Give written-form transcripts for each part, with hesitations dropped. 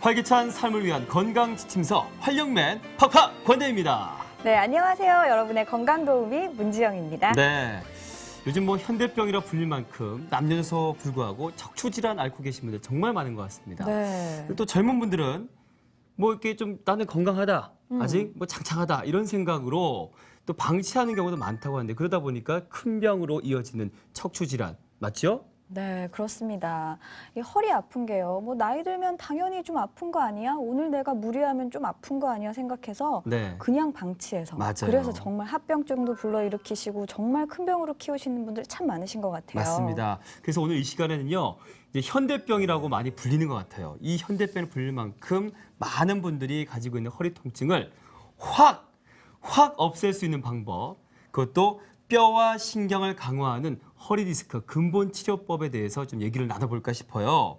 활기찬 삶을 위한 건강 지침서 활력맨 팍팍 권대입니다. 네, 안녕하세요. 여러분의 건강 도우미 문지영입니다. 네, 요즘 뭐 현대병이라 불릴 만큼 남녀노소 불구하고 척추 질환 앓고 계신 분들 정말 많은 것 같습니다. 네. 또 젊은 분들은 뭐 이렇게 좀 나는 건강하다, 아직 뭐 장창하다 이런 생각으로 또 방치하는 경우도 많다고 하는데 그러다 보니까 큰 병으로 이어지는 척추 질환 맞죠? 네, 그렇습니다. 이 허리 아픈 게요. 뭐 나이 들면 당연히 좀 아픈 거 아니야? 오늘 내가 무리하면 좀 아픈 거 아니야? 생각해서 네. 그냥 방치해서. 맞아요. 그래서 정말 합병증도 불러일으키시고 정말 큰 병으로 키우시는 분들 참 많으신 것 같아요. 맞습니다. 그래서 오늘 이 시간에는요, 이제 현대병이라고 많이 불리는 것 같아요. 이 현대병을 불릴 만큼 많은 분들이 가지고 있는 허리 통증을 확 없앨 수 있는 방법, 그것도 뼈와 신경을 강화하는 허리 디스크 근본 치료법에 대해서 좀 얘기를 나눠볼까 싶어요.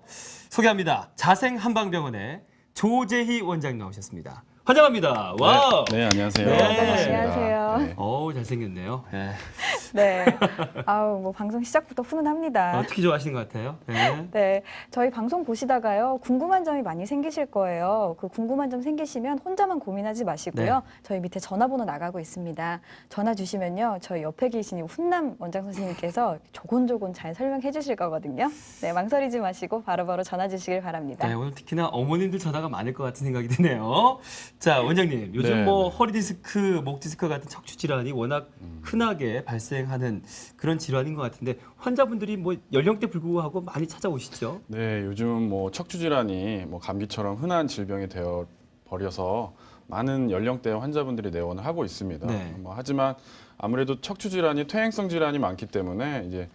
소개합니다. 자생한방병원의 조재희 원장님 나오셨습니다. 환영합니다. 와우. 네, 안녕하세요. 네. 반갑습니다. 안녕하세요. 네. 어우, 잘생겼네요. 네. 네. 아우, 뭐 방송 시작부터 훈훈합니다. 특히 좋아하시는 것 같아요. 네. 네, 저희 방송 보시다가요, 궁금한 점이 많이 생기실 거예요. 그 궁금한 점 생기시면 혼자만 고민하지 마시고요. 네. 저희 밑에 전화번호 나가고 있습니다. 전화 주시면요, 저희 옆에 계신 훈남 원장 선생님께서 조곤조곤 잘 설명해 주실 거거든요. 네, 망설이지 마시고 바로바로 전화 주시길 바랍니다. 네, 오늘 특히나 어머님들 전화가 많을 것 같은 생각이 드네요. 자, 원장님, 요즘 네, 뭐 네. 허리 디스크, 목 디스크 같은 척추 질환이 워낙 흔하게 발생하는 그런 질환인 것 같은데 환자분들이 뭐 연령대 불구하고 많이 찾아오시죠? 네, 요즘 뭐 척추 질환이 뭐 감기처럼 흔한 질병이 되어 버려서 많은 연령대 환자분들이 내원을 하고 있습니다. 네. 뭐 하지만 아무래도 척추 질환이 퇴행성 질환이 많기 때문에 이제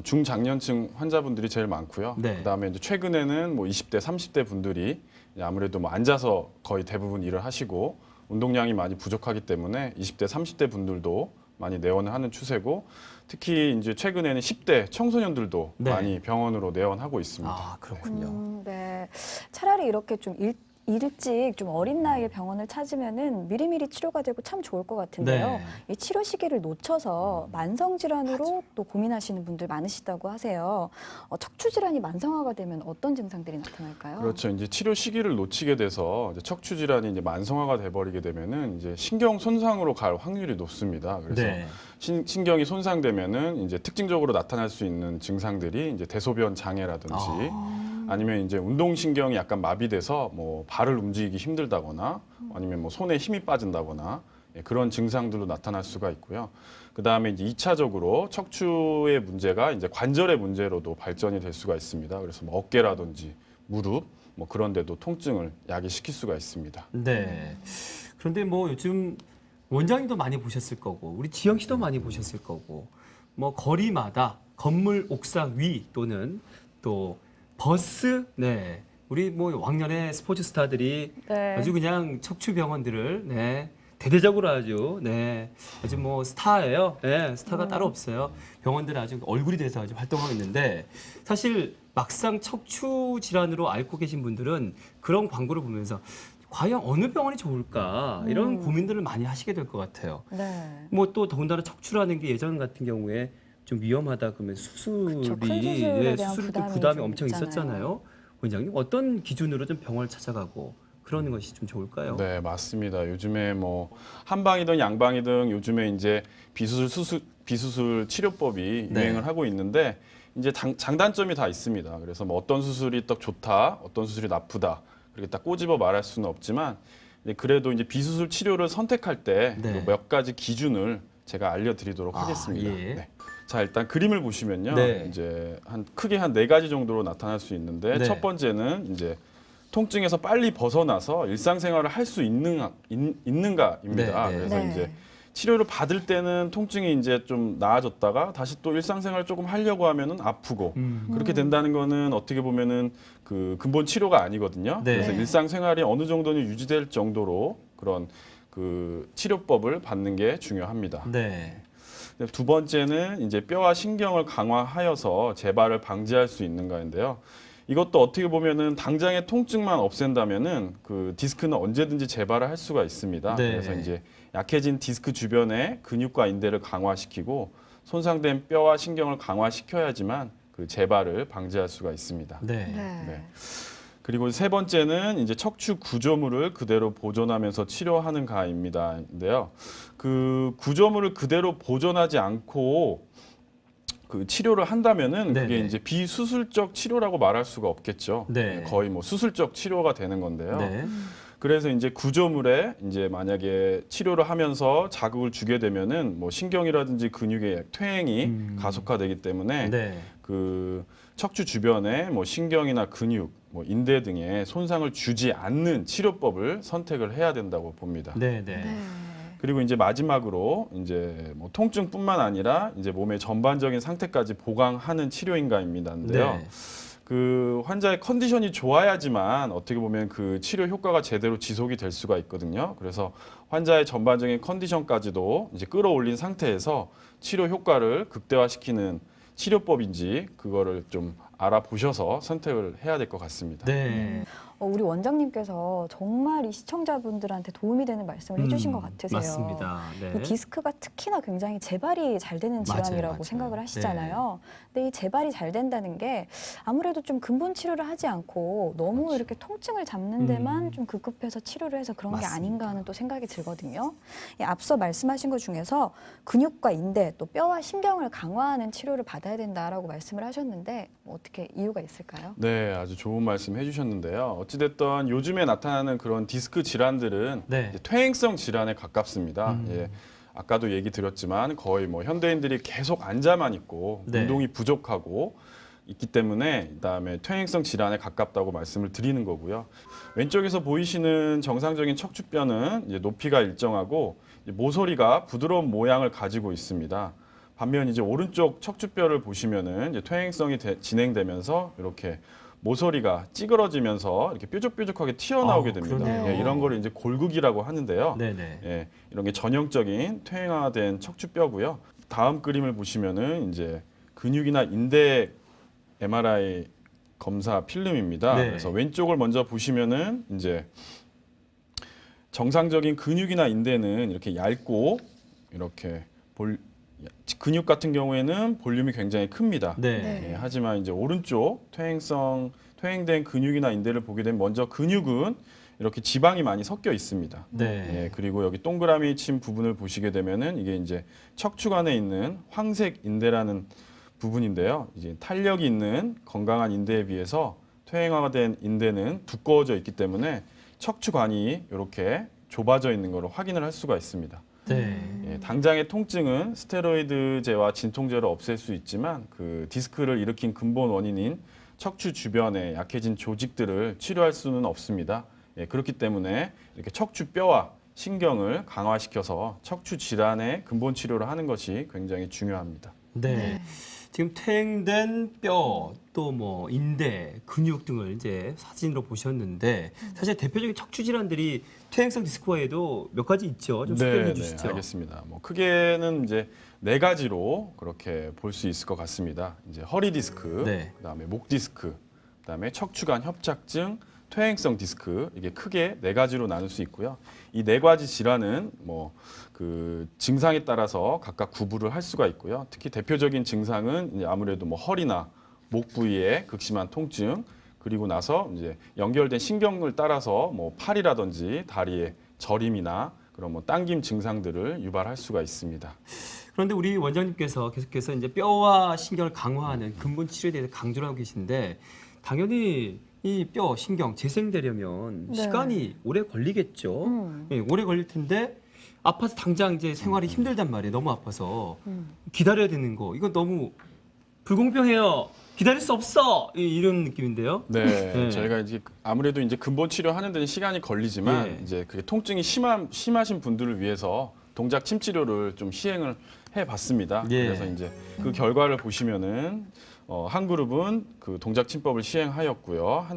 중장년층 환자분들이 제일 많고요. 네. 그다음에 이제 최근에는 뭐 20대, 30대 분들이 이제 아무래도 뭐 앉아서 거의 대부분 일을 하시고 운동량이 많이 부족하기 때문에 20대, 30대 분들도 많이 내원을 하는 추세고 특히 이제 최근에는 10대 청소년들도 네. 많이 병원으로 내원하고 있습니다. 아, 그렇군요. 네. 차라리 이렇게 좀 일찍 좀 어린 나이에 병원을 찾으면은 미리미리 치료가 되고 참 좋을 것 같은데요. 네. 이 치료 시기를 놓쳐서 만성 질환으로 또 고민하시는 분들 많으시다고 하세요. 척추 질환이 만성화가 되면 어떤 증상들이 나타날까요? 그렇죠. 이제 치료 시기를 놓치게 돼서 이제 척추 질환이 이제 만성화가 돼버리게 되면은 이제 신경 손상으로 갈 확률이 높습니다. 그래서 네. 신경이 손상되면은 이제 특징적으로 나타날 수 있는 증상들이 이제 대소변 장애라든지 아니면 이제 운동신경이 약간 마비돼서 뭐 발을 움직이기 힘들다거나 아니면 뭐 손에 힘이 빠진다거나 그런 증상들로 나타날 수가 있고요. 그 다음에 이제 2차적으로 척추의 문제가 이제 관절의 문제로도 발전이 될 수가 있습니다. 그래서 뭐 어깨라든지 무릎 뭐 그런 데도 통증을 야기시킬 수가 있습니다. 네. 그런데 뭐 요즘 원장님도 많이 보셨을 거고 우리 지영 씨도 많이 보셨을 거고 뭐 거리마다 건물 옥상 위 또는 또 버스 네. 우리 뭐 왕년에 스포츠 스타들이 네. 아주 그냥 척추 병원들을 네. 대대적으로 아주 뭐 스타예요. 네, 스타가 따로 없어요. 병원들 아주 얼굴이 돼서 아주 활동하고 있는데 사실 막상 척추 질환으로 앓고 계신 분들은 그런 광고를 보면서 과연 어느 병원이 좋을까 이런 고민들을 많이 하시게 될 것 같아요. 네. 뭐 또 더군다나 척추라는 게 예전 같은 경우에 좀 위험하다 그러면 수술이 그쵸, 큰 수술에 대한 수술도 부담이 부담이 좀 엄청 있잖아요. 있었잖아요. 원장님 어떤 기준으로 좀 병원을 찾아가고 그러는 것이 좀 좋을까요? 네, 맞습니다. 요즘에 뭐 한방이든 양방이든 요즘에 이제 비수술 치료법이 네. 유행을 하고 있는데 이제 장단점이 다 있습니다. 그래서 뭐 어떤 수술이 딱 좋다, 어떤 수술이 나쁘다 그렇게 딱 꼬집어 말할 수는 없지만 그래도 이제 비수술 치료를 선택할 때 네. 몇 가지 기준을 제가 알려드리도록 하겠습니다. 예. 네. 자, 일단 그림을 보시면요, 네. 이제 크게 한 4가지 정도로 나타날 수 있는데 네. 첫 번째는 이제 통증에서 빨리 벗어나서 일상생활을 할 수 있는가입니다. 네, 네. 그래서 네. 이제 치료를 받을 때는 통증이 이제 좀 나아졌다가 다시 또 일상생활을 조금 하려고 하면은 아프고 그렇게 된다는 거는 어떻게 보면은 그 근본 치료가 아니거든요. 네. 그래서 일상생활이 어느 정도는 유지될 정도로 그런 그 치료법을 받는 게 중요합니다. 네. 두 번째는 이제 뼈와 신경을 강화하여서 재발을 방지할 수 있는가인데요. 이것도 어떻게 보면은 당장의 통증만 없앤다면은 그 디스크는 언제든지 재발을 할 수가 있습니다. 네. 그래서 이제 약해진 디스크 주변에 근육과 인대를 강화시키고 손상된 뼈와 신경을 강화시켜야지만 그 재발을 방지할 수가 있습니다. 네. 네. 네. 그리고 세 번째는 이제 척추 구조물을 그대로 보존하면서 치료하는 가입니다인데요. 그 구조물을 그대로 보존하지 않고 그 치료를 한다면은 그게 네네. 이제 비수술적 치료라고 말할 수가 없겠죠. 네. 거의 뭐 수술적 치료가 되는 건데요. 네. 그래서 이제 구조물에 이제 만약에 치료를 하면서 자극을 주게 되면은 뭐 신경이라든지 근육의 퇴행이 가속화되기 때문에 네. 그 척추 주변에 뭐 신경이나 근육, 뭐 인대 등에 손상을 주지 않는 치료법을 선택을 해야 된다고 봅니다. 네. 네. 네. 그리고 이제 마지막으로 이제 뭐 통증뿐만 아니라 이제 몸의 전반적인 상태까지 보강하는 치료인가입니다인데요. 네. 그 환자의 컨디션이 좋아야지만 어떻게 보면 그 치료 효과가 제대로 지속이 될 수가 있거든요. 그래서 환자의 전반적인 컨디션까지도 이제 끌어올린 상태에서 치료 효과를 극대화시키는 치료법인지 그거를 좀 알아보셔서 선택을 해야 될 것 같습니다. 네. 우리 원장님께서 정말 이 시청자분들한테 도움이 되는 말씀을 해주신 것 같으세요. 맞습니다. 네. 이 디스크가 특히나 굉장히 재발이 잘 되는 질환이라고 맞아요. 생각을 하시잖아요. 근데 이 재발이 잘 된다는 게 아무래도 좀 근본 치료를 하지 않고 너무 그렇죠. 이렇게 통증을 잡는 데만 좀 급급해서 치료를 해서 그런 게 맞습니다. 아닌가 하는 또 생각이 들거든요. 앞서 말씀하신 것 중에서 근육과 인대 또 뼈와 신경을 강화하는 치료를 받아야 된다라고 말씀을 하셨는데 뭐 어떻게 이유가 있을까요? 네, 아주 좋은 말씀 해주셨는데요. 어찌됐든 요즘에 나타나는 그런 디스크 질환들은 네. 이제 퇴행성 질환에 가깝습니다. 예, 아까도 얘기 드렸지만 거의 뭐 현대인들이 계속 앉아만 있고 네. 운동이 부족하고 있기 때문에 그다음에 퇴행성 질환에 가깝다고 말씀을 드리는 거고요. 왼쪽에서 보이시는 정상적인 척추뼈는 이제 높이가 일정하고 이제 모서리가 부드러운 모양을 가지고 있습니다. 반면 이제 오른쪽 척추뼈를 보시면은 이제 퇴행성이 진행되면서 이렇게 모서리가 찌그러지면서 이렇게 뾰족뾰족하게 튀어나오게 됩니다. 그러네요. 예, 이런 거를 이제 골극이라고 하는데요. 네네. 예, 이런 게 전형적인 퇴행화된 척추뼈고요. 다음 그림을 보시면은 이제 근육이나 인대 MRI 검사 필름입니다. 네. 그래서 왼쪽을 먼저 보시면은 이제 정상적인 근육이나 인대는 이렇게 얇고 이렇게 근육 같은 경우에는 볼륨이 굉장히 큽니다. 네. 네. 예, 하지만 이제 오른쪽 퇴행된 근육이나 인대를 보게 되면 먼저 근육은 이렇게 지방이 많이 섞여 있습니다. 네. 예, 그리고 여기 동그라미 친 부분을 보시게 되면은 이게 이제 척추관에 있는 황색 인대라는 부분인데요. 이제 탄력이 있는 건강한 인대에 비해서 퇴행화된 인대는 두꺼워져 있기 때문에 척추관이 이렇게 좁아져 있는 것을 확인을 할 수가 있습니다. 네. 예, 당장의 통증은 스테로이드제와 진통제로 없앨 수 있지만 그 디스크를 일으킨 근본 원인인 척추 주변에 약해진 조직들을 치료할 수는 없습니다. 예, 그렇기 때문에 이렇게 척추뼈와 신경을 강화시켜서 척추 질환의 근본 치료를 하는 것이 굉장히 중요합니다. 네. 지금 퇴행된 뼈, 또 뭐 인대, 근육 등을 이제 사진으로 보셨는데 사실 대표적인 척추 질환들이 퇴행성 디스크 외에도 몇 가지 있죠. 좀 소개해 주시죠. 알겠습니다. 뭐 크게는 이제 네 가지로 그렇게 볼 수 있을 것 같습니다. 이제 허리 디스크, 네. 그다음에 목 디스크, 그다음에 척추관 협착증, 퇴행성 디스크 이게 크게 네 가지로 나눌 수 있고요. 이 네 가지 질환은 뭐 그 증상에 따라서 각각 구분을 할 수가 있고요. 특히 대표적인 증상은 이제 아무래도 뭐 허리나 목 부위의 극심한 통증, 그리고 나서 이제 연결된 신경을 따라서 뭐 팔이라든지 다리의 저림이나 그런 뭐 당김 증상들을 유발할 수가 있습니다. 그런데 우리 원장님께서 계속해서 이제 뼈와 신경을 강화하는 근본 치료에 대해서 강조를 하고 계신데 당연히 이 뼈, 신경 재생되려면 네. 시간이 오래 걸리겠죠. 예, 오래 걸릴 텐데 아파서 당장 이제 생활이 힘들단 말이에요. 너무 아파서 기다려야 되는 거 이건 너무 불공평해요. 기다릴 수 없어 이런 느낌인데요. 네, 네. 저희가 이제 아무래도 이제 근본 치료하는 데는 시간이 걸리지만 예. 이제 그게 통증이 심하신 분들을 위해서 동작 침 치료를 좀 시행을 해봤습니다. 예. 그래서 이제 그 결과를 보시면은 한 그룹은 그 동작 침법을 시행하였고요.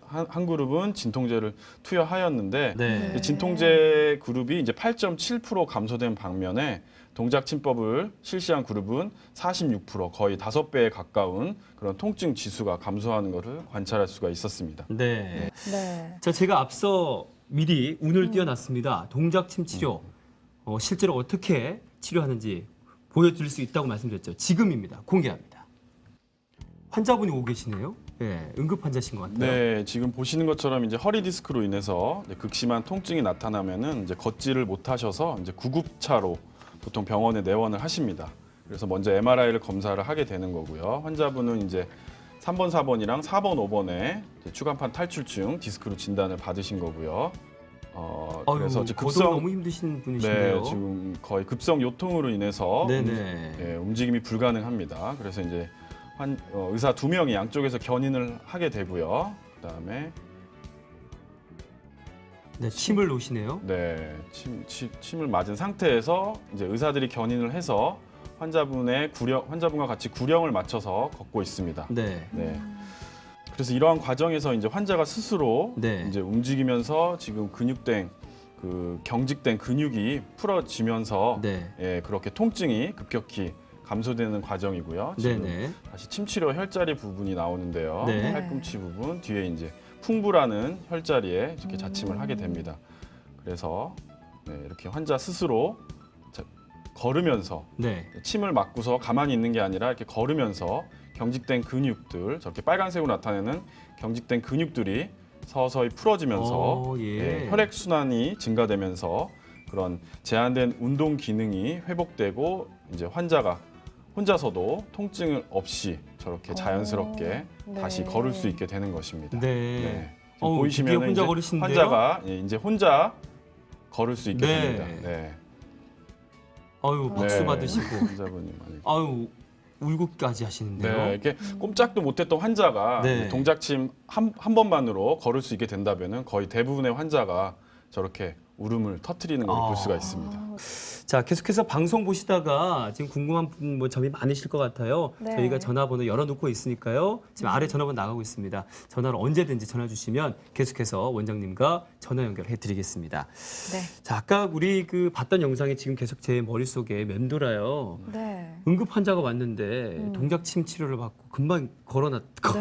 한 그룹은 진통제를 투여하였는데 네. 이 진통제 그룹이 이제 8.7% 감소된 반면에 동작 침법을 실시한 그룹은 46% 거의 5배에 가까운 그런 통증 지수가 감소하는 것을 관찰할 수가 있었습니다. 네. 네. 자, 제가 앞서 미리 운을 띄워놨습니다. 동작침 치료 실제로 어떻게 치료하는지 보여드릴 수 있다고 말씀드렸죠. 지금입니다. 공개합니다. 환자분이 오고 계시네요. 예, 응급 환자신 것 같아요. 네, 지금 보시는 것처럼 이제 허리 디스크로 인해서 이제 극심한 통증이 나타나면은 이제 걷지를 못하셔서 이제 구급차로 보통 병원에 내원을 하십니다. 그래서 먼저 MRI를 검사를 하게 되는 거고요. 환자분은 이제 3번, 4번이랑 4번, 5번에 추간판 탈출증 디스크로 진단을 받으신 거고요. 그래서 이제 거동 너무 힘드신 분이신데요. 네, 지금 거의 급성 요통으로 인해서 네네. 움직임이 불가능합니다. 그래서 이제 의사 2명이 양쪽에서 견인을 하게 되고요. 그다음에 네, 침을 놓으시네요. 네, 침을 맞은 상태에서 이제 의사들이 견인을 해서 환자분과 같이 구령을 맞춰서 걷고 있습니다. 네. 네. 그래서 이러한 과정에서 이제 환자가 스스로 네. 이제 움직이면서 지금 경직된 근육이 풀어지면서 네. 예, 그렇게 통증이 급격히 감소되는 과정이고요. 지금 네네. 다시 침치료 혈자리 부분이 나오는데요. 네. 팔꿈치 부분 뒤에 이제 풍부라는 혈자리에 이렇게 자침을 하게 됩니다. 그래서 네, 이렇게 환자 스스로 걸으면서 네. 침을 맞고서 가만히 있는 게 아니라 이렇게 걸으면서 경직된 근육들, 저렇게 빨간색으로 나타내는 경직된 근육들이 서서히 풀어지면서 예. 혈액 순환이 증가되면서 그런 제한된 운동 기능이 회복되고 이제 환자가 혼자서도 통증 없이 저렇게 자연스럽게 네. 다시 걸을 수 있게 되는 것입니다. 네. 지금 보이시면 드디어 혼자 이제 걸으시는데요? 환자가 이제 혼자 걸을 수 있게 네. 됩니다. 네. 아유, 박수 네. 받으시고. 환자분이 많이. 아유, 울고까지 하시는데요. 네, 이렇게 꼼짝도 못했던 환자가 네. 동작침 한 번만으로 걸을 수 있게 된다면은 거의 대부분의 환자가 저렇게 울음을 터뜨리는 걸 볼 수가 있습니다. 자, 계속해서 방송 보시다가 지금 궁금한 점이 많으실 것 같아요. 네. 저희가 전화번호 열어놓고 있으니까요. 지금 아래 전화번호 나가고 있습니다. 전화를 언제든지 전화 주시면 계속해서 원장님과 전화 연결해 드리겠습니다. 네. 자, 아까 우리 봤던 영상이 지금 계속 제 머릿속에 맴돌아요. 네. 응급 환자가 왔는데 동작침 치료를 받고 금방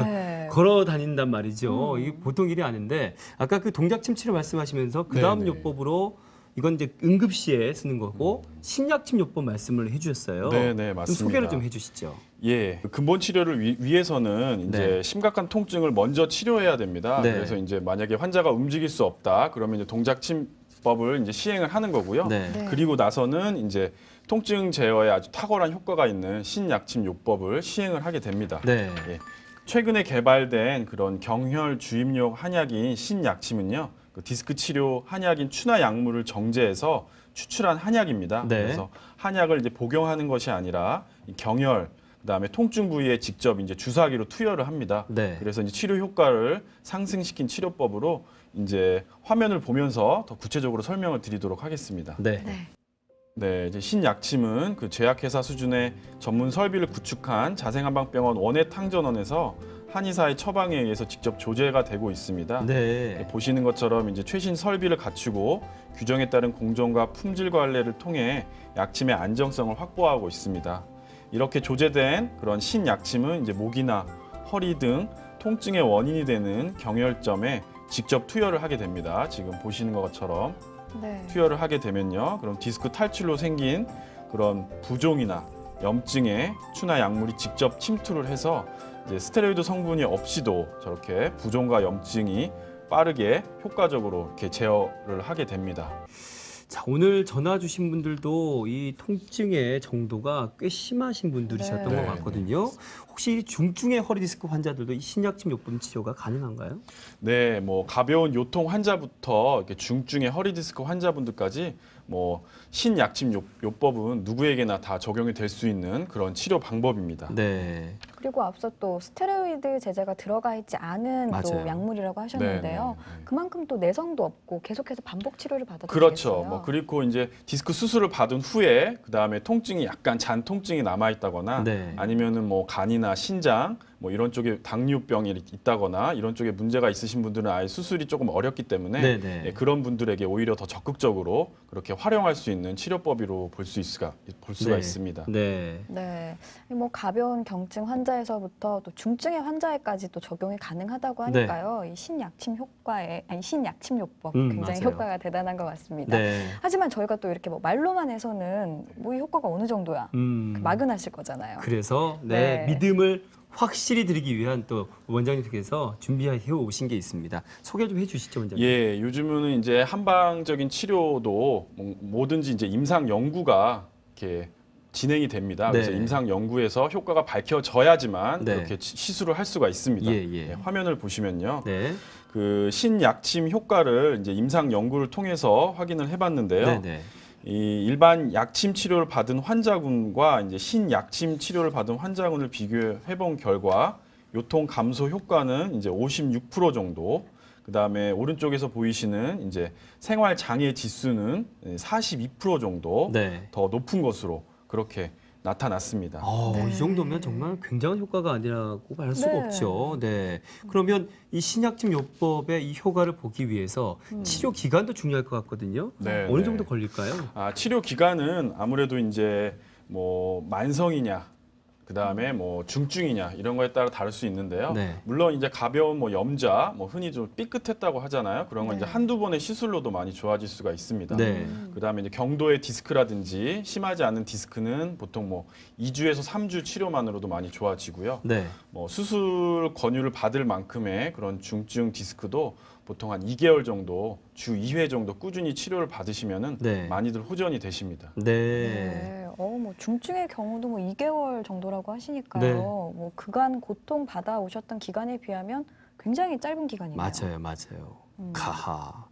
네. 걸어 다닌단 말이죠. 이게 보통 일이 아닌데 아까 그 동작침 치료 말씀하시면서 그 다음 네네. 요법으로 이건 이제 응급시에 쓰는 거고 신약침 요법 말씀을 해주셨어요. 네네, 좀 맞습니다. 소개를 좀 해주시죠. 예, 근본 치료를 위해서는 이제 네. 심각한 통증을 먼저 치료해야 됩니다. 네. 그래서 이제 만약에 환자가 움직일 수 없다, 그러면 이제 동작침법을 이제 시행을 하는 거고요. 네. 네. 그리고 나서는 이제 통증 제어에 아주 탁월한 효과가 있는 신약침 요법을 시행을 하게 됩니다. 네. 예. 최근에 개발된 그런 경혈 주입용 한약인 신약침은요, 그 디스크 치료 한약인 추나 약물을 정제해서 추출한 한약입니다. 네. 그래서 한약을 이제 복용하는 것이 아니라 이 경혈, 그다음에 통증 부위에 직접 이제 주사기로 투여를 합니다. 네. 그래서 이제 치료 효과를 상승시킨 치료법으로 이제 화면을 보면서 더 구체적으로 설명을 드리도록 하겠습니다. 네. 네. 네, 이제 신약침은 그 제약회사 수준의 전문 설비를 구축한 자생한방병원 원해탕전원에서 한의사의 처방에 의해서 직접 조제가 되고 있습니다. 네. 보시는 것처럼 이제 최신 설비를 갖추고 규정에 따른 공정과 품질 관리를 통해 약침의 안정성을 확보하고 있습니다. 이렇게 조제된 그런 신약침은 이제 목이나 허리 등 통증의 원인이 되는 경혈점에 직접 투여를 하게 됩니다. 지금 보시는 것처럼 네. 투여를 하게 되면요, 그럼 디스크 탈출로 생긴 그런 부종이나 염증에 추나 약물이 직접 침투를 해서 이제 스테로이드 성분이 없이도 저렇게 부종과 염증이 빠르게 효과적으로 이렇게 제어를 하게 됩니다. 자, 오늘 전화 주신 분들도 이 통증의 정도가 꽤 심하신 분들이셨던 네. 것 같거든요. 혹시 중증의 허리 디스크 환자들도 이 신약침 요법 치료가 가능한가요? 네, 뭐 가벼운 요통 환자부터 이렇게 중증의 허리 디스크 환자분들까지 뭐 신약침 요법은 누구에게나 다 적용이 될 수 있는 그런 치료 방법입니다. 네. 그리고 앞서 또 스테로이드 제제가 들어가 있지 않은 또 맞아요. 약물이라고 하셨는데요. 네, 네, 네. 그만큼 또 내성도 없고 계속해서 반복 치료를 받아도 그렇죠. 되겠어요. 뭐 그리고 이제 디스크 수술을 받은 후에 그다음에 통증이 약간 잔 통증이 남아 있다거나 네. 아니면은 뭐 간이나 신장 뭐 이런 쪽에 당뇨병이 있다거나 이런 쪽에 문제가 있으신 분들은 아예 수술이 조금 어렵기 때문에 네, 네. 예, 그런 분들에게 오히려 더 적극적으로 그렇게 활용할 수 있는 치료법으로 볼 수가 네. 있습니다. 네. 네, 뭐 가벼운 경증 환자에서부터 또 중증의 환자에까지 또 적용이 가능하다고 네. 하니까요. 이 신약침 신약침 요법 굉장히 맞아요. 효과가 대단한 것 같습니다. 네. 하지만 저희가 또 이렇게 뭐 말로만 해서는 뭐 이 효과가 어느 정도야 음. 막연하실 거잖아요. 그래서 네, 네. 믿음을 확실히 드리기 위한 또 원장님께서 준비해 오신 게 있습니다. 소개 좀 해주시죠, 원장님. 예, 요즘은 이제 한방적인 치료도 뭐든지 이제 임상 연구가 이렇게 진행이 됩니다. 그래서 네. 임상 연구에서 효과가 밝혀져야지만 네. 이렇게 시술을 할 수가 있습니다. 예, 예. 네, 화면을 보시면요. 네. 그 신약침 효과를 이제 임상 연구를 통해서 확인을 해봤는데요. 네, 네. 이 일반 약침 치료를 받은 환자군과 이제 신약침 치료를 받은 환자군을 비교해 본 결과 요통 감소 효과는 이제 56% 정도, 그다음에 오른쪽에서 보이시는 이제 생활 장애 지수는 42% 정도 네. 더 높은 것으로 그렇게 나타났습니다. 네. 이 정도면 정말 굉장한 효과가 아니라고 말할 수가 네. 없죠. 네. 그러면 이 신약침 요법의 이 효과를 보기 위해서 치료 기간도 중요할 것 같거든요. 네, 어느 네. 정도 걸릴까요? 치료 기간은 아무래도 이제 뭐 만성이냐, 그다음에 뭐 중증이냐 이런 거에 따라 다를 수 있는데요. 네. 물론 이제 가벼운 뭐 염자, 뭐 흔히 좀 삐끗했다고 하잖아요. 그런 건 네. 이제 한두 번의 시술로도 많이 좋아질 수가 있습니다. 네. 그다음에 이제 경도의 디스크라든지 심하지 않은 디스크는 보통 뭐 2주에서 3주 치료만으로도 많이 좋아지고요. 네. 뭐 수술 권유를 받을 만큼의 그런 중증 디스크도 보통 한 2개월 정도, 주 2회 정도 꾸준히 치료를 받으시면은 네. 많이들 호전이 되십니다. 네. 네. 뭐 중증의 경우도 뭐 2개월 정도라고 하시니까요. 네. 뭐 그간 고통 받아 오셨던 기간에 비하면 굉장히 짧은 기간이네요. 맞아요, 맞아요. 가하.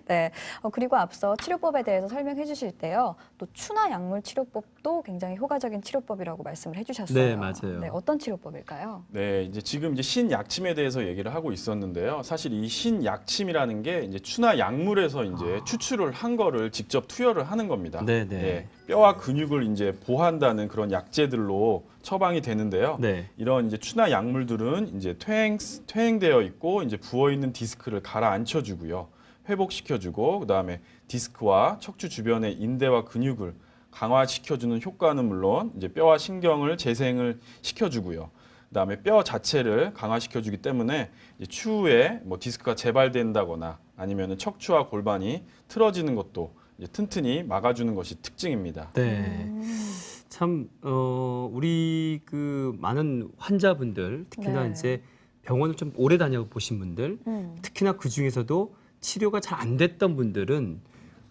네. 그리고 앞서 치료법에 대해서 설명해 주실 때요. 또 추나 약물 치료법도 굉장히 효과적인 치료법이라고 말씀을 해 주셨어요. 네, 맞아요. 네, 어떤 치료법일까요? 네, 이제 지금 이제 신약침에 대해서 얘기를 하고 있었는데요. 사실 이 신약침이라는 게 이제 추나 약물에서 이제 추출을 한 거를 직접 투여를 하는 겁니다. 네, 네. 예, 뼈와 근육을 이제 보호한다는 그런 약재들로 처방이 되는데요. 네. 이런 이제 추나 약물들은 이제 퇴행되어 있고 이제 부어 있는 디스크를 가라앉혀 주고요. 회복시켜주고 그다음에 디스크와 척추 주변의 인대와 근육을 강화시켜주는 효과는 물론 이제 뼈와 신경을 재생을 시켜주고요. 그다음에 뼈 자체를 강화시켜주기 때문에 이제 추후에 뭐 디스크가 재발된다거나 아니면은 척추와 골반이 틀어지는 것도 이제 튼튼히 막아주는 것이 특징입니다. 네. 참, 우리 그 많은 환자분들, 특히나 네. 이제 병원을 좀 오래 다녀보신 분들, 특히나 그 중에서도 치료가 잘 안 됐던 분들은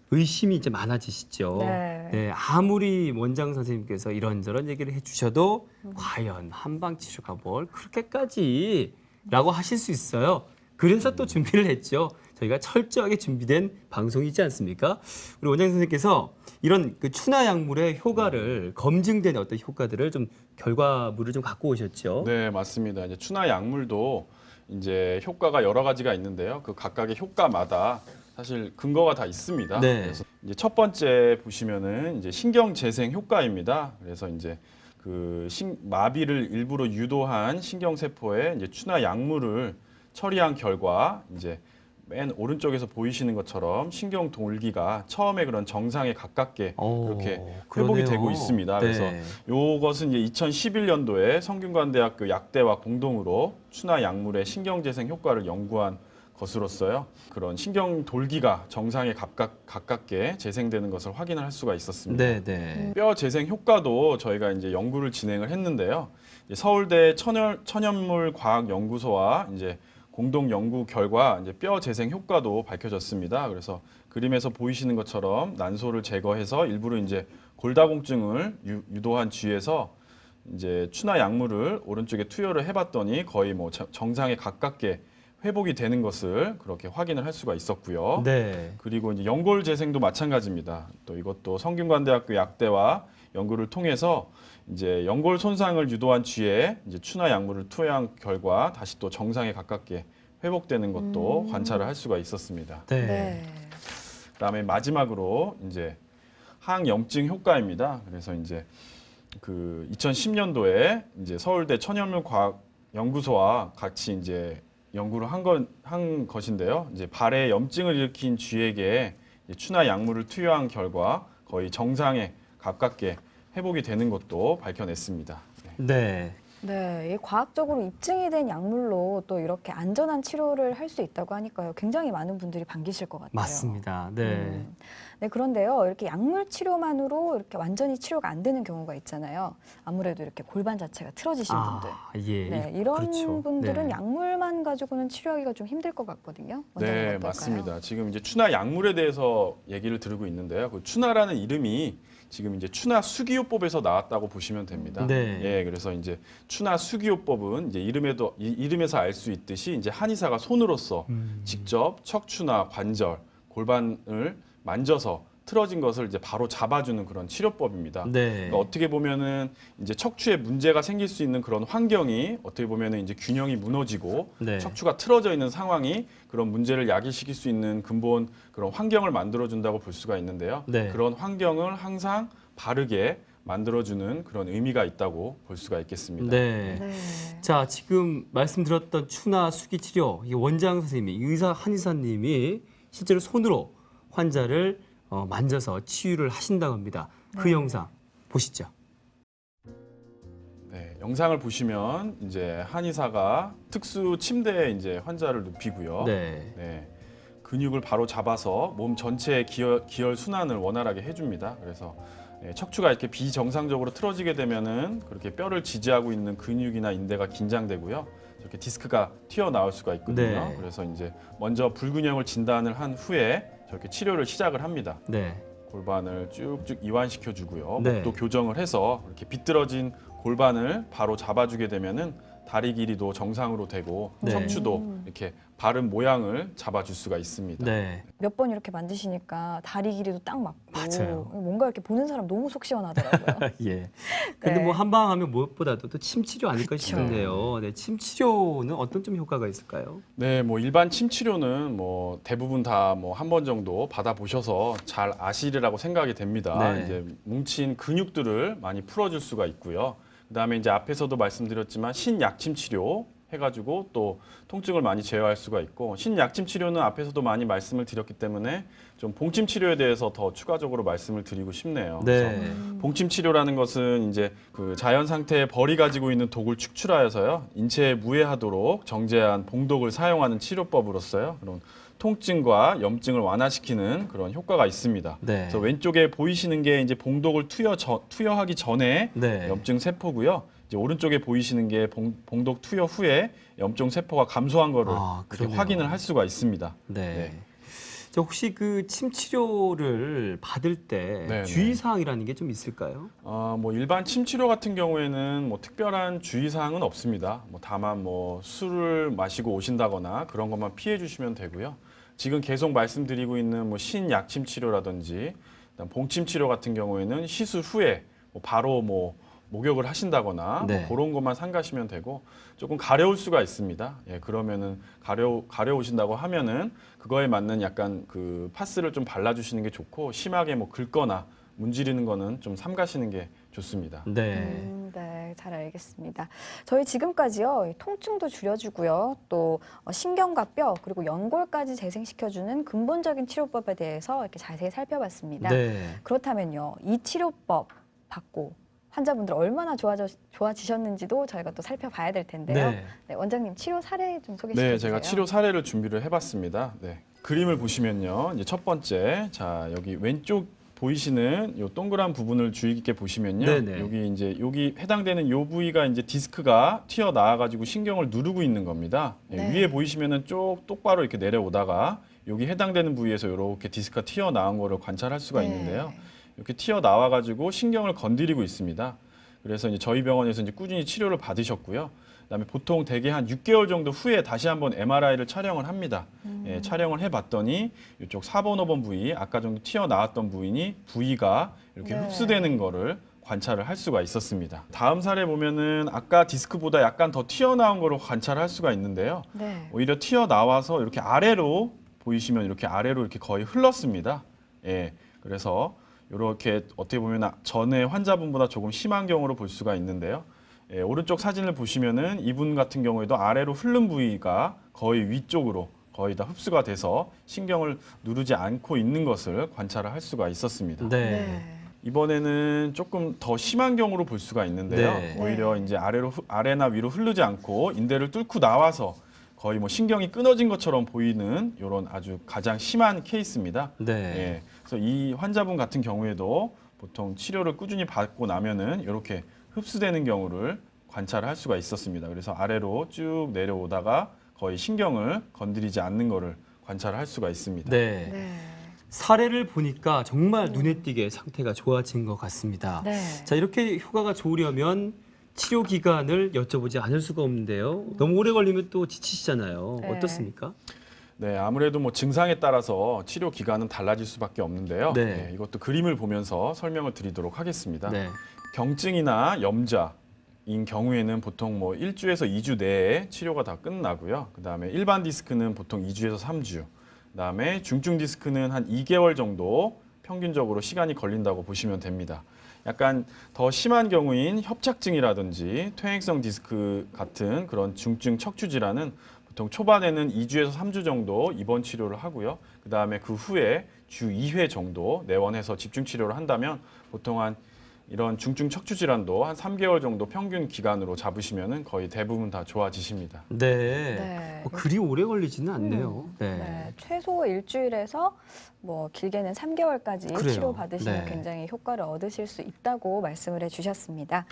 의심이 이제 많아지시죠. 네. 아무리 원장 선생님께서 이런저런 얘기를 해주셔도 과연 한방 치료가 뭘 그렇게까지라고 하실 수 있어요. 그래서 또 준비를 했죠. 저희가 철저하게 준비된 방송이지 않습니까? 우리 원장 선생님께서 이런 그 추나 약물의 효과를 검증된 어떤 효과들을 좀 결과물을 좀 갖고 오셨죠. 네, 맞습니다. 이제 추나 약물도 이제 효과가 여러 가지가 있는데요. 그 각각의 효과마다 사실 근거가 다 있습니다. 네. 그래서 이제 첫 번째 보시면은 이제 신경 재생 효과입니다. 그래서 이제 그 마비를 일부러 유도한 신경 세포에 이제 추나 약물을 처리한 결과 이제 맨 오른쪽에서 보이시는 것처럼 신경 돌기가 처음에 그런 정상에 가깝게 그렇게 회복이 그러네요. 되고 있습니다. 그래서 네. 요것은 이제 2011년도에 성균관대학교 약대와 공동으로 추나 약물의 신경재생 효과를 연구한 것으로서요. 그런 신경 돌기가 정상에 가깝게 재생되는 것을 확인을 할 수가 있었습니다. 네, 네. 뼈 재생 효과도 저희가 이제 연구를 진행을 했는데요. 이제 서울대 천연물 과학 연구소와 이제 공동 연구 결과 이제 뼈 재생 효과도 밝혀졌습니다. 그래서 그림에서 보이시는 것처럼 난소를 제거해서 일부러 이제 골다공증을 유도한 쥐에서 이제 추나 약물을 오른쪽에 투여를 해봤더니 거의 뭐 정상에 가깝게 회복이 되는 것을 그렇게 확인을 할 수가 있었고요. 네. 그리고 이제 연골 재생도 마찬가지입니다. 또 이것도 성균관대학교 약대와 연구를 통해서 이제 연골 손상을 유도한 쥐에 이제 추나 약물을 투여한 결과 다시 또 정상에 가깝게 회복되는 것도 관찰을 할 수가 있었습니다. 네. 네. 그다음에 마지막으로 이제 항염증 효과입니다. 그래서 이제 그 2010년도에 이제 서울대 천연물 과학 연구소와 같이 이제 연구를 한 것인데요. 이제 발에 염증을 일으킨 쥐에게 이제 추나 약물을 투여한 결과 거의 정상에 가깝게 회복이 되는 것도 밝혀냈습니다. 네. 네. 네, 이 과학적으로 입증이 된 약물로 또 이렇게 안전한 치료를 할 수 있다고 하니까요. 굉장히 많은 분들이 반기실 것 같아요. 맞습니다. 네. 네, 그런데요. 이렇게 약물 치료만으로 이렇게 완전히 치료가 안 되는 경우가 있잖아요. 아무래도 이렇게 골반 자체가 틀어지신 분들. 예. 네, 이런 그렇죠. 분들은 네. 약물만 가지고는 치료하기가 좀 힘들 것 같거든요. 원장님 네, 어떨까요? 맞습니다. 지금 이제 추나 약물에 대해서 얘기를 드리고 있는데요. 그 추나라는 이름이 지금 이제 추나 수기요법에서 나왔다고 보시면 됩니다. 네. 예, 그래서 이제 추나 수기요법은 이제 이름에서 알 수 있듯이 이제 한의사가 손으로서 직접 척추나 관절, 골반을 만져서 틀어진 것을 이제 바로 잡아주는 그런 치료법입니다. 네. 그러니까 어떻게 보면은 이제 척추에 문제가 생길 수 있는 그런 환경이 어떻게 보면은 이제 균형이 무너지고 네. 척추가 틀어져 있는 상황이 그런 문제를 야기시킬 수 있는 근본 그런 환경을 만들어준다고 볼 수가 있는데요. 네. 그런 환경을 항상 바르게 만들어주는 그런 의미가 있다고 볼 수가 있겠습니다. 네. 네. 자, 지금 말씀드렸던 추나 수기 치료, 이 원장 선생님이, 한의사님이 실제로 손으로 환자를 만져서 치유를 하신다고 합니다. 그 네. 영상 보시죠. 네, 영상을 보시면 이제 한의사가 특수 침대에 이제 환자를 눕히고요. 네. 네, 근육을 바로 잡아서 몸 전체의 기혈 순환을 원활하게 해줍니다. 그래서 척추가 이렇게 비정상적으로 틀어지게 되면은 그렇게 뼈를 지지하고 있는 근육이나 인대가 긴장되고요. 이렇게 디스크가 튀어나올 수가 있거든요. 네. 그래서 이제 먼저 불균형을 진단을 한 후에 저렇게 치료를 시작을 합니다. 네. 골반을 쭉쭉 이완시켜 주고요. 네. 목도 교정을 해서 이렇게 비뚤어진 골반을 바로 잡아주게 되면은 다리 길이도 정상으로 되고 네. 척추도 이렇게 바른 모양을 잡아줄 수가 있습니다. 네. 몇 번 이렇게 만지시니까 다리 길이도 딱 맞고 맞아요. 뭔가 이렇게 보는 사람 너무 속 시원하더라고요. 예. 근데 네. 뭐 한방하면 무엇보다도 또 침 치료 아닐까 그쵸. 싶은데요. 네, 침 치료는 어떤 좀 효과가 있을까요? 네, 뭐 일반 침 치료는 뭐 대부분 다 뭐 한 번 정도 받아보셔서 잘 아시리라고 생각이 됩니다. 네. 이제 뭉친 근육들을 많이 풀어줄 수가 있고요. 그다음에 이제 앞에서도 말씀드렸지만 신약침 치료 해가지고 또 통증을 많이 제어할 수가 있고, 신약침 치료는 앞에서도 많이 말씀을 드렸기 때문에 좀 봉침 치료에 대해서 더 추가적으로 말씀을 드리고 싶네요. 그래서 네. 봉침 치료라는 것은 이제 그 자연 상태의 벌이 가지고 있는 독을 축출하여서요, 인체에 무해하도록 정제한 봉독을 사용하는 치료법으로서요, 그런 통증과 염증을 완화시키는 그런 효과가 있습니다. 네. 그래서 왼쪽에 보이시는 게 이제 봉독을 투여하기 전에 네. 염증 세포고요. 이제 오른쪽에 보이시는 게 봉독 투여 후에 염증 세포가 감소한 거를 이렇게 그러네요. 확인을 할 수가 있습니다. 네. 네. 저 혹시 그 침 치료를 받을 때 네, 주의사항이라는 게 좀 있을까요? 뭐 일반 침 치료 같은 경우에는 뭐 특별한 주의 사항은 없습니다. 뭐 다만 뭐 술을 마시고 오신다거나 그런 것만 피해 주시면 되고요. 지금 계속 말씀드리고 있는 뭐 신약침 치료라든지 그다음 봉침 치료 같은 경우에는 시술 후에 뭐 바로 뭐 목욕을 하신다거나 네. 뭐 그런 것만 삼가시면 되고, 조금 가려울 수가 있습니다. 예, 그러면은 가려우신다고 하면은 그거에 맞는 약간 그 파스를 좀 발라주시는 게 좋고, 심하게 뭐 긁거나 문지르는 거는 좀 삼가시는 게 좋습니다. 네. 네, 잘 알겠습니다. 저희 지금까지요, 이 통증도 줄여주고요, 또 신경과 뼈 그리고 연골까지 재생시켜주는 근본적인 치료법에 대해서 이렇게 자세히 살펴봤습니다. 네. 그렇다면요, 이 치료법 받고 환자분들 얼마나 좋아지셨는지도 저희가 또 살펴봐야 될 텐데요. 네. 네, 원장님 치료 사례 좀 소개해 주세요. 네, 제가 치료 사례를 준비를 해봤습니다. 네. 그림을 보시면요, 이제 첫 번째, 자 여기 왼쪽 보이시는 요 동그란 부분을 주의 깊게 보시면요, 네네. 여기 해당되는 요 부위가 이제 디스크가 튀어 나와가지고 신경을 누르고 있는 겁니다. 예, 네. 위에 보이시면은 쭉 똑바로 이렇게 내려오다가 여기 해당되는 부위에서 이렇게 디스크가 튀어 나온 거를 관찰할 수가 네. 있는데요. 이렇게 튀어 나와가지고 신경을 건드리고 있습니다. 그래서 이제 저희 병원에서 이제 꾸준히 치료를 받으셨고요. 그다음에 보통 대개 한 6개월 정도 후에 다시 한번 MRI를 촬영을 합니다. 예, 촬영을 해봤더니 이쪽 4번, 5번 부위, 아까 정도 튀어 나왔던 부위가 이렇게 네. 흡수되는 거를 관찰을 할 수가 있었습니다. 다음 사례 보면은 아까 디스크보다 약간 더 튀어나온 거를 관찰할 수가 있는데요. 네. 오히려 튀어나와서 이렇게 아래로 보이시면 이렇게 아래로 이렇게 거의 흘렀습니다. 예, 그래서 이렇게 어떻게 보면 전에 환자분보다 조금 심한 경우로 볼 수가 있는데요. 예, 오른쪽 사진을 보시면은 이분 같은 경우에도 아래로 흐른 부위가 거의 위쪽으로 거의 다 흡수가 돼서 신경을 누르지 않고 있는 것을 관찰을 할 수가 있었습니다. 네. 이번에는 조금 더 심한 경우로 볼 수가 있는데요. 네. 오히려 이제 아래나 위로 흐르지 않고 인대를 뚫고 나와서 거의 뭐 신경이 끊어진 것처럼 보이는 이런 아주 가장 심한 케이스입니다. 네. 예, 그래서 이 환자분 같은 경우에도 보통 치료를 꾸준히 받고 나면은 이렇게 흡수되는 경우를 관찰할 수가 있었습니다. 그래서 아래로 쭉 내려오다가 거의 신경을 건드리지 않는 거를 관찰할 수가 있습니다. 네. 네. 사례를 보니까 정말 눈에 띄게 상태가 좋아진 것 같습니다. 네. 자, 이렇게 효과가 좋으려면 치료 기간을 여쭤보지 않을 수가 없는데요. 너무 오래 걸리면 또 지치시잖아요. 네. 어떻습니까? 네, 아무래도 뭐 증상에 따라서 치료 기간은 달라질 수밖에 없는데요. 네. 네, 이것도 그림을 보면서 설명을 드리도록 하겠습니다. 네. 경증이나 염좌인 경우에는 보통 뭐 1주에서 2주 내에 치료가 다 끝나고요. 그다음에 일반 디스크는 보통 2주에서 3주. 그다음에 중증 디스크는 한 2개월 정도 평균적으로 시간이 걸린다고 보시면 됩니다. 약간 더 심한 경우인 협착증이라든지 퇴행성 디스크 같은 그런 중증 척추 질환은 보통 초반에는 2주에서 3주 정도 입원 치료를 하고요. 그다음에 그 후에 주 2회 정도 내원해서 집중 치료를 한다면 보통 한 이런 중증 척추 질환도 한 3개월 정도 평균 기간으로 잡으시면은 거의 대부분 다 좋아지십니다. 네. 네. 그리 오래 걸리지는 않네요. 네. 네. 최소 일주일에서 뭐 길게는 3개월까지 그래요. 치료 받으시면 네. 굉장히 효과를 얻으실 수 있다고 말씀을 해주셨습니다.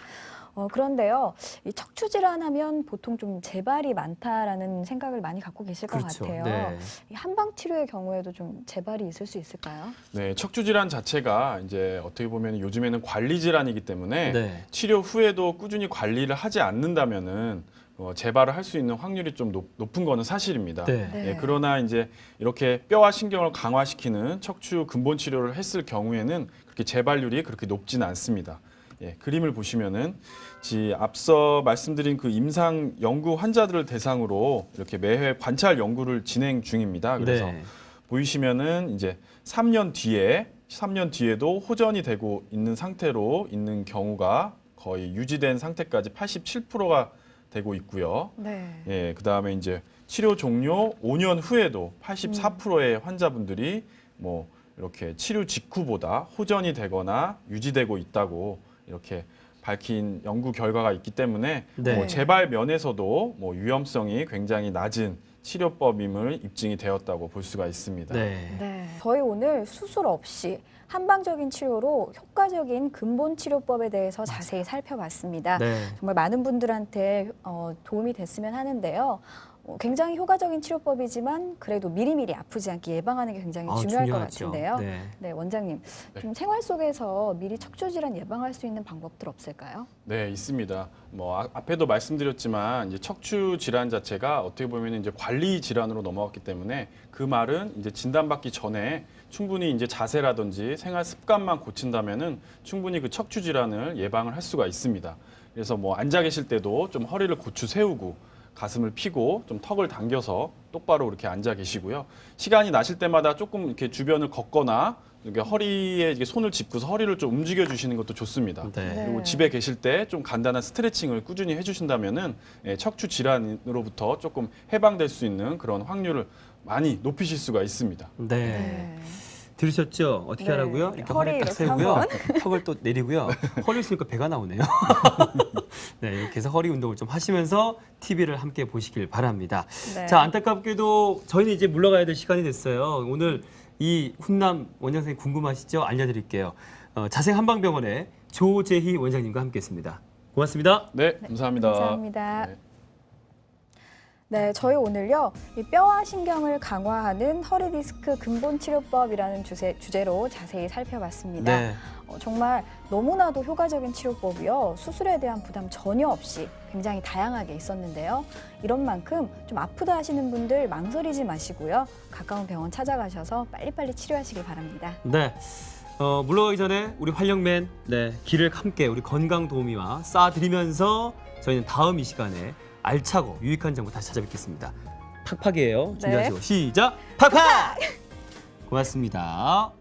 그런데요, 이 척추 질환하면 보통 좀 재발이 많다라는 생각을 많이 갖고 계실 것 그렇죠. 같아요. 네. 이 한방 치료의 경우에도 좀 재발이 있을 수 있을까요? 네, 척추 질환 자체가 이제 어떻게 보면 요즘에는 관리 질환이기 때문에 네. 치료 후에도 꾸준히 관리를 하지 않는다면은 재발을 할 수 있는 확률이 좀 높은 거는 사실입니다. 네. 네. 예, 그러나 이제 이렇게 뼈와 신경을 강화시키는 척추 근본 치료를 했을 경우에는 그렇게 재발률이 그렇게 높지는 않습니다. 예, 그림을 보시면은 앞서 말씀드린 그 임상 연구 환자들을 대상으로 이렇게 매회 관찰 연구를 진행 중입니다. 그래서 네. 보이시면은 이제 3년 뒤에도 호전이 되고 있는 상태로 있는 경우가 거의 유지된 상태까지 87%가 되고 있고요. 네. 예, 그다음에 이제 치료 종료 5년 후에도 84%의 환자분들이 뭐 이렇게 치료 직후보다 호전이 되거나 유지되고 있다고 이렇게 밝힌 연구 결과가 있기 때문에 네. 뭐 재발 면에서도 뭐 위험성이 굉장히 낮은 치료법임을 입증이 되었다고 볼 수가 있습니다. 네. 네. 저희 오늘 수술 없이 한방적인 치료로 효과적인 근본 치료법에 대해서 자세히 살펴봤습니다. 네. 정말 많은 분들한테 도움이 됐으면 하는데요. 굉장히 효과적인 치료법이지만 그래도 미리미리 아프지 않게 예방하는 게 굉장히 중요할 것 중요하죠. 같은데요. 네. 네, 원장님. 네. 좀 생활 속에서 미리 척추 질환 예방할 수 있는 방법들 없을까요? 네, 있습니다. 뭐 앞에도 말씀드렸지만 이제 척추 질환 자체가 어떻게 보면 이제 관리 질환으로 넘어갔기 때문에 그 말은 이제 진단받기 전에 충분히 이제 자세라든지 생활 습관만 고친다면은 충분히 그 척추 질환을 예방을 할 수가 있습니다. 그래서 뭐 앉아 계실 때도 좀 허리를 고추 세우고 가슴을 펴고 좀 턱을 당겨서 똑바로 이렇게 앉아 계시고요. 시간이 나실 때마다 조금 이렇게 주변을 걷거나 이렇게 허리에 이렇게 손을 짚고서 허리를 좀 움직여 주시는 것도 좋습니다. 네. 그리고 집에 계실 때 좀 간단한 스트레칭을 꾸준히 해주신다면은 척추 질환으로부터 조금 해방될 수 있는 그런 확률을 많이 높이실 수가 있습니다. 네. 들으셨죠? 어떻게 네. 하라고요? 이렇게 허리 허리를 딱 이렇게 세우고요. 한번. 턱을 또 내리고요. 허리를 쓰니까 배가 나오네요. 네, 이렇게 해서 허리 운동을 좀 하시면서 TV를 함께 보시길 바랍니다. 네. 자, 안타깝게도 저희는 이제 물러가야 될 시간이 됐어요. 오늘 이 훈남 원장 선생님 궁금하시죠? 알려드릴게요. 자생한방병원의 조재희 원장님과 함께했습니다. 고맙습니다. 네, 감사합니다. 감사합니다. 네. 네, 저희 오늘요, 이 뼈와 신경을 강화하는 허리 디스크 근본 치료법이라는 주제로 자세히 살펴봤습니다. 네. 정말 너무나도 효과적인 치료법이요. 수술에 대한 부담 전혀 없이 굉장히 다양하게 있었는데요. 이런 만큼 좀 아프다 하시는 분들 망설이지 마시고요. 가까운 병원 찾아가셔서 빨리빨리 치료하시길 바랍니다. 네. 물러가기 전에 우리 활력맨 길을 함께 우리 건강 도우미와 쌓아드리면서 저희는 다음 이 시간에 알차고 유익한 정보 다시 찾아뵙겠습니다. 팍팍이에요. 준비하시고 시작! 팍팍! 고맙습니다.